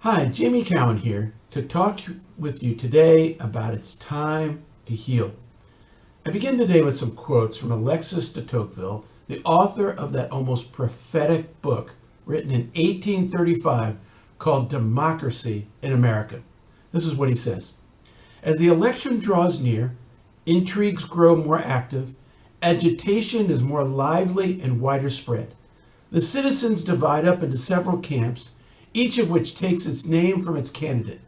Hi, Jamie Cowen here to talk with you today about It's Time to Heal. I begin today with some quotes from Alexis de Tocqueville, the author of that almost prophetic book written in 1835 called Democracy in America. This is what he says. As the election draws near, intrigues grow more active, agitation is more lively and wider spread. The citizens divide up into several camps, each of which takes its name from its candidate.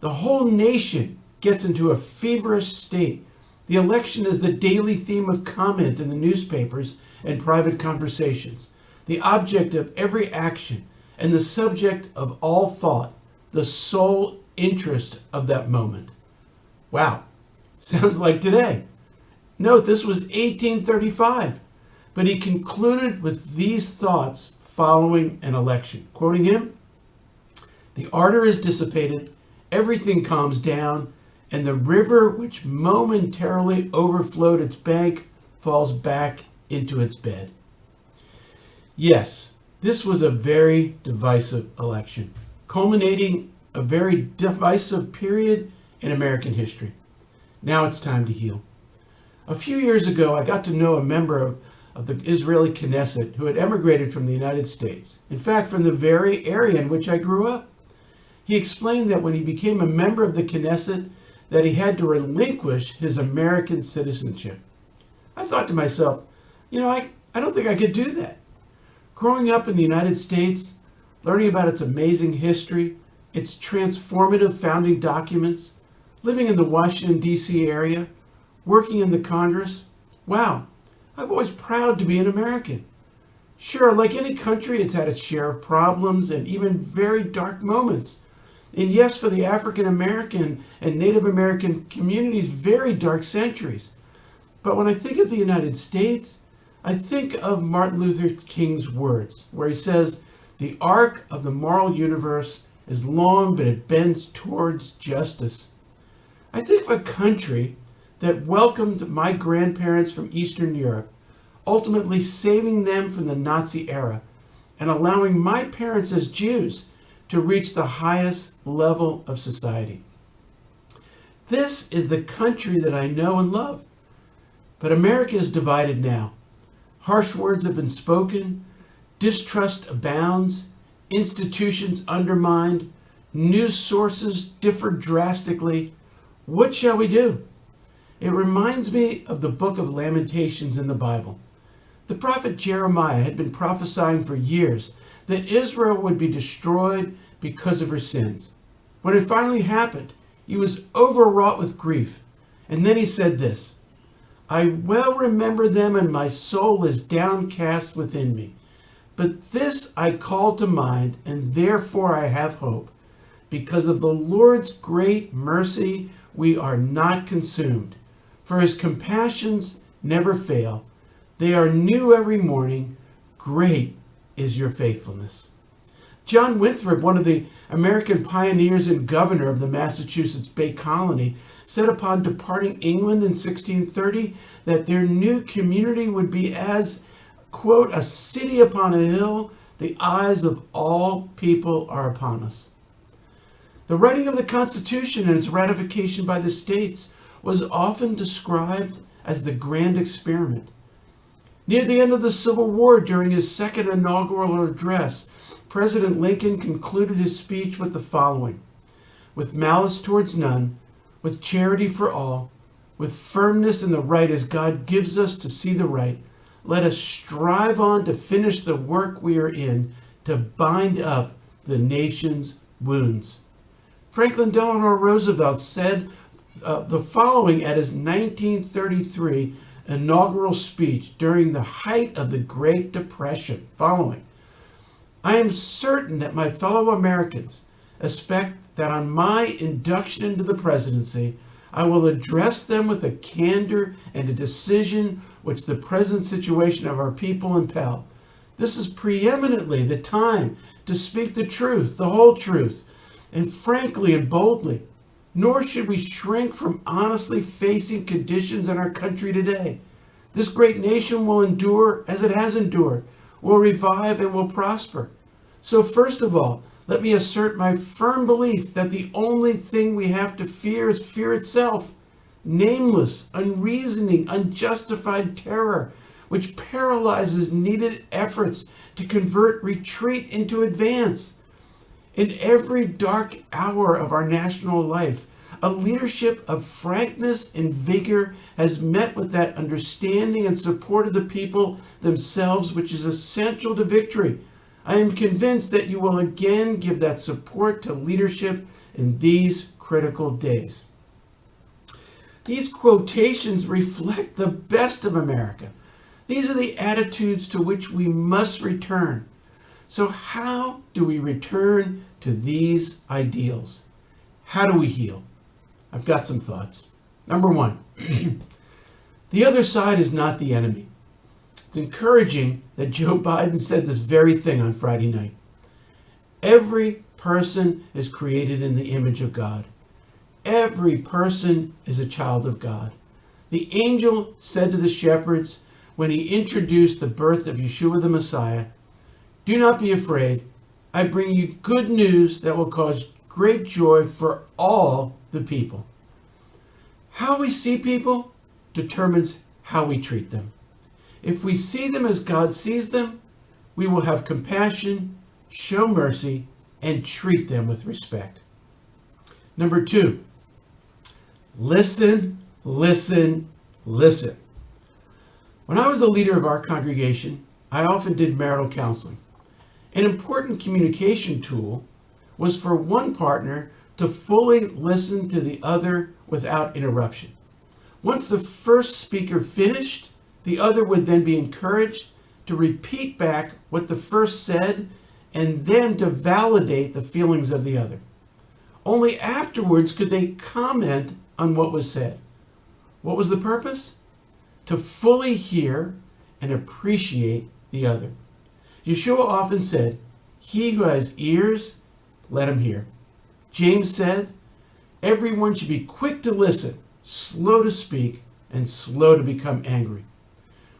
The whole nation gets into a feverish state. The election is the daily theme of comment in the newspapers and private conversations, the object of every action, and the subject of all thought, the sole interest of that moment. Wow, sounds like today. Note, this was 1835, but he concluded with these thoughts following an election. Quoting him, "The ardor is dissipated, everything calms down, and the river which momentarily overflowed its bank falls back into its bed." Yes, this was a very divisive election, culminating a very divisive period in American history. Now it's time to heal. A few years ago, I got to know a member of the Israeli Knesset who had emigrated from the United States. In fact, from the very area in which I grew up. He explained that when he became a member of the Knesset, that he had to relinquish his American citizenship. I thought to myself, I don't think I could do that. Growing up in the United States, learning about its amazing history, its transformative founding documents, living in the Washington, D.C. area, working in the Congress, wow, I'm always proud to be an American. Sure, like any country, it's had its share of problems and even very dark moments. And yes, for the African American and Native American communities, very dark centuries. But when I think of the United States, I think of Martin Luther King's words, where he says, "The arc of the moral universe is long, but it bends towards justice." I think of a country that welcomed my grandparents from Eastern Europe, ultimately saving them from the Nazi era and allowing my parents as Jews to reach the highest level of society. This is the country that I know and love. But America is divided now. Harsh words have been spoken, distrust abounds, institutions undermined, news sources differ drastically. What shall we do? It reminds me of the book of Lamentations in the Bible. The prophet Jeremiah had been prophesying for years that Israel would be destroyed because of her sins. When it finally happened, he was overwrought with grief. And then he said this, "I well remember them, and my soul is downcast within me. But this I call to mind, and therefore I have hope. Because of the Lord's great mercy, we are not consumed. For his compassions never fail. They are new every morning. Great is your faithfulness." John Winthrop, one of the American pioneers and governor of the Massachusetts Bay Colony, said upon departing England in 1630 that their new community would be as, quote, "a city upon a hill. The eyes of all people are upon us." The writing of the Constitution and its ratification by the states was often described as the grand experiment. Near the end of the Civil War, during his second inaugural address, President Lincoln concluded his speech with the following: "With malice towards none, with charity for all, with firmness in the right as God gives us to see the right, let us strive on to finish the work we are in, to bind up the nation's wounds." Franklin Delano Roosevelt said the following at his 1933 inaugural speech during the height of the Great Depression, following: "I am certain that my fellow Americans expect that on my induction into the presidency, I will address them with a candor and a decision which the present situation of our people impel. This is preeminently the time to speak the truth, the whole truth, and frankly and boldly. Nor should we shrink from honestly facing conditions in our country today. This great nation will endure as it has endured, will revive and will prosper. So first of all, let me assert my firm belief that the only thing we have to fear is fear itself. Nameless, unreasoning, unjustified terror, which paralyzes needed efforts to convert retreat into advance. In every dark hour of our national life, a leadership of frankness and vigor has met with that understanding and support of the people themselves, which is essential to victory. I am convinced that you will again give that support to leadership in these critical days. These quotations reflect the best of America. These are the attitudes to which we must return. So how do we return to these ideals? How do we heal? I've got some thoughts. Number one, the other side is not the enemy. It's encouraging that Joe Biden said this very thing on Friday night. Every person is created in the image of God. Every person is a child of God. The angel said to the shepherds when he introduced the birth of Yeshua the Messiah, "Do not be afraid. I bring you good news that will cause great joy for all the people." How we see people determines how we treat them. If we see them as God sees them, we will have compassion, show mercy, and treat them with respect. Number two, listen, listen, listen. When I was the leader of our congregation, I often did marital counseling. An important communication tool was for one partner to fully listen to the other without interruption. Once the first speaker finished, the other would then be encouraged to repeat back what the first said and then to validate the feelings of the other. Only afterwards could they comment on what was said. What was the purpose? To fully hear and appreciate the other. Yeshua often said, "He who has ears, let him hear." James said, "Everyone should be quick to listen, slow to speak, and slow to become angry."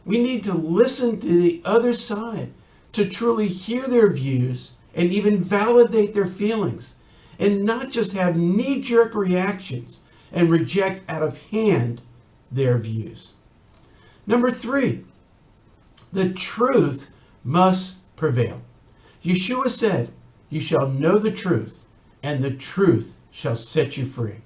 We need to listen to the other side to truly hear their views and even validate their feelings, and not just have knee-jerk reactions and reject out of hand their views. Number three, the truth must prevail. Yeshua said, "You shall know the truth, and the truth shall set you free."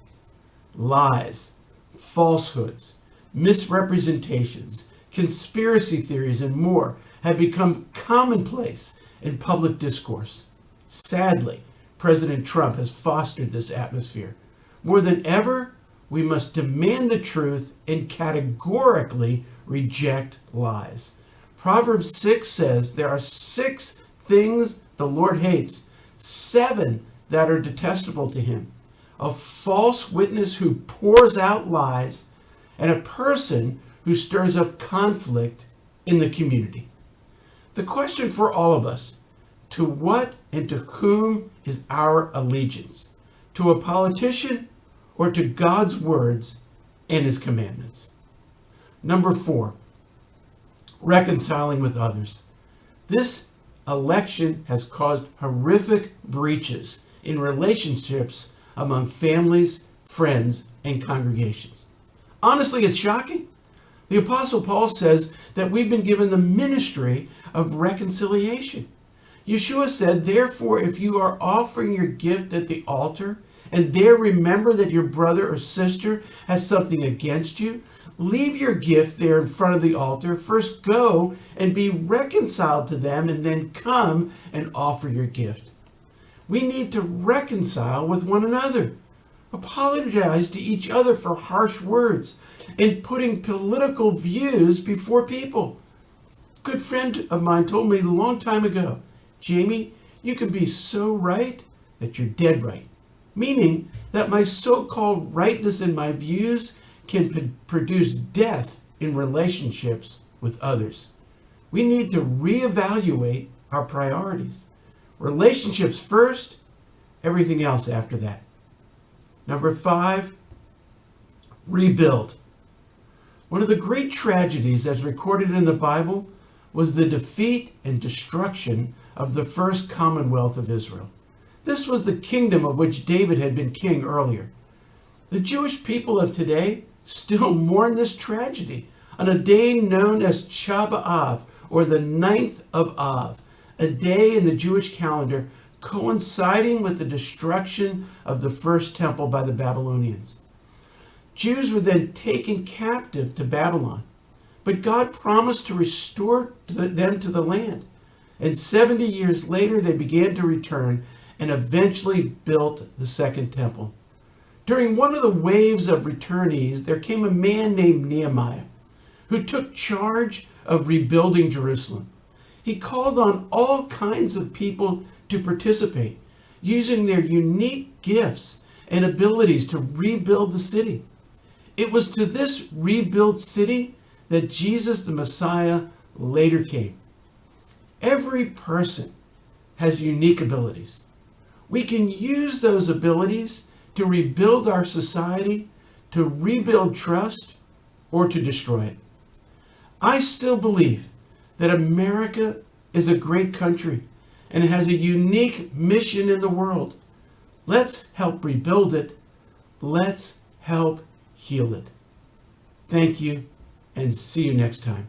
Lies, falsehoods, misrepresentations, conspiracy theories, and more have become commonplace in public discourse. Sadly, President Trump has fostered this atmosphere. More than ever, we must demand the truth and categorically reject lies. Proverbs 6 says there are 6 things the Lord hates, 7 that are detestable to him: a false witness who pours out lies, and a person who stirs up conflict in the community. The question for all of us, to what and to whom is our allegiance? To a politician or to God's words and his commandments? Number 4, reconciling with others. This election has caused horrific breaches in relationships among families, friends, and congregations. Honestly, it's shocking. The Apostle Paul says that we've been given the ministry of reconciliation. Yeshua said, "Therefore, if you are offering your gift at the altar, and there remember that your brother or sister has something against you, leave your gift there in front of the altar. First go and be reconciled to them, and then come and offer your gift." We need to reconcile with one another, apologize to each other for harsh words, and putting political views before people. A good friend of mine told me a long time ago, "Jamie, you can be so right that you're dead right." Meaning that my so-called rightness in my views can produce death in relationships with others. We need to reevaluate our priorities. Relationships first, everything else after that. Number 5, rebuild. One of the great tragedies as recorded in the Bible was the defeat and destruction of the first Commonwealth of Israel. This was the kingdom of which David had been king earlier. The Jewish people of today still mourn this tragedy on a day known as Tisha B'Av, or the 9th of Av, a day in the Jewish calendar coinciding with the destruction of the first temple by the Babylonians. Jews were then taken captive to Babylon, but God promised to restore them to the land. And 70 years later, they began to return and eventually built the second temple. During one of the waves of returnees, there came a man named Nehemiah, who took charge of rebuilding Jerusalem. He called on all kinds of people to participate, using their unique gifts and abilities to rebuild the city. It was to this rebuilt city that Jesus the Messiah later came. Every person has unique abilities. We can use those abilities to rebuild our society, to rebuild trust, or to destroy it. I still believe that America is a great country and has a unique mission in the world. Let's help rebuild it. Let's help heal it. Thank you, and see you next time.